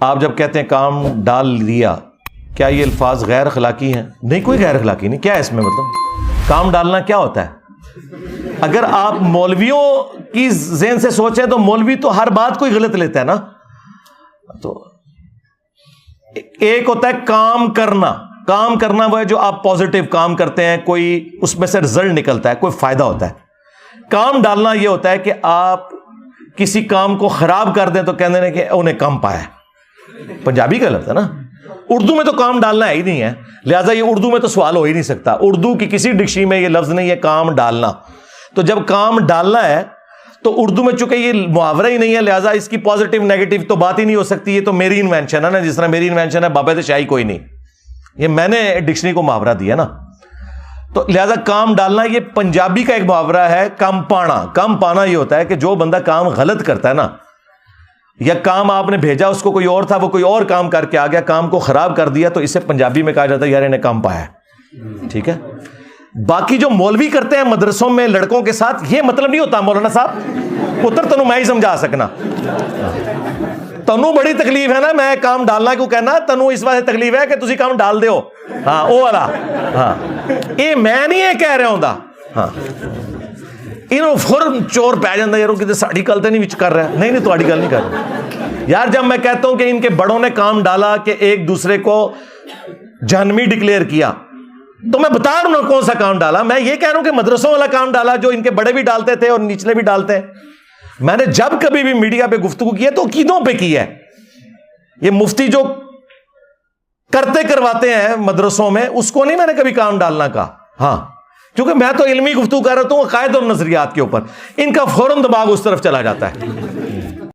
آپ جب کہتے ہیں کام ڈال دیا، کیا یہ الفاظ غیر اخلاقی ہیں؟ نہیں، کوئی غیر اخلاقی نہیں. کیا ہے اس میں مطلب؟ کام ڈالنا کیا ہوتا ہے؟ اگر آپ مولویوں کی ذہن سے سوچیں تو مولوی تو ہر بات کوئی غلط لیتا ہے نا. تو ایک ہوتا ہے کام کرنا. کام کرنا وہ ہے جو آپ پازیٹیو کام کرتے ہیں، کوئی اس میں سے رزلٹ نکلتا ہے، کوئی فائدہ ہوتا ہے. کام ڈالنا یہ ہوتا ہے کہ آپ کسی کام کو خراب کر دیں تو کہتے ہیں کہ انہیں کام پایا. پنجابی کا لفظ ہے نا. اردو میں تو کام ڈالنا ہے ہی نہیں ہے، لہٰذا یہ اردو میں تو سوال ہو ہی نہیں سکتا. اردو کی کسی ڈکشنری میں یہ لفظ نہیں ہے کام ڈالنا. تو جب کام ڈالنا ہے تو اردو میں چونکہ یہ محاورہ ہی نہیں ہے، لہٰذا اس کی پازیٹیو نیگیٹو تو بات ہی نہیں ہو سکتی. یہ تو میری انوینشن ہے نا، جس طرح میری انوینشن ہے بابے شاہی کوئی نہیں، یہ میں نے ڈکشنری کو محاورہ دیا نا. تو لہٰذا کام ڈالنا یہ پنجابی کا ایک محاورہ ہے. کم پانا، کم پانا یہ ہوتا ہے کہ جو بندہ کام غلط کرتا ہے نا، یا کام آپ نے بھیجا اس کو کوئی اور تھا، وہ کوئی اور کام کر کے آ گیا، کام کو خراب کر دیا، تو اسے پنجابی میں کہا جاتا ہے یار انہیں کام پایا ہے. ٹھیک ہے. باقی جو مولوی کرتے ہیں مدرسوں میں لڑکوں کے ساتھ، یہ مطلب نہیں ہوتا مولانا صاحب پتر تنوں میں ہی سمجھا سکنا. تنوں بڑی تکلیف ہے نا میں کام ڈالنا کیوں کہنا، تنوں اس واسطے تکلیف ہے کہ تسی کام ڈال دیو. ہاں او والا. ہاں یہ میں نہیں یہ کہہ رہا ہوں. ہاں انہوں فوراً چور پہ جاتا یار کہ ساڑی گل تو نہیں وچ کر رہا. نہیں تہاڈی گل نہیں کر رہا یار. جب میں کہتا ہوں کہ ان کے بڑوں نے کام ڈالا کہ ایک دوسرے کو جہنمی ڈکلیئر کیا، تو میں بتا رہا ہوں کون سا کام ڈالا. میں یہ کہہ رہا ہوں کہ مدرسوں والا کام ڈالا جو ان کے بڑے بھی ڈالتے تھے اور نچلے بھی ڈالتے ہیں. میں نے جب کبھی بھی میڈیا پہ گفتگو کی ہے تو عقیدوں پہ کی ہے. یہ مفتی جو کرتے کرواتے ہیں مدرسوں میں، اس کو نہیں میں نے کبھی کام ڈالنا کہا. ہاں کیونکہ میں تو علمی گفتگو کر رہا ہوں عقائد اور نظریات کے اوپر. ان کا فوراً دماغ اس طرف چلا جاتا ہے.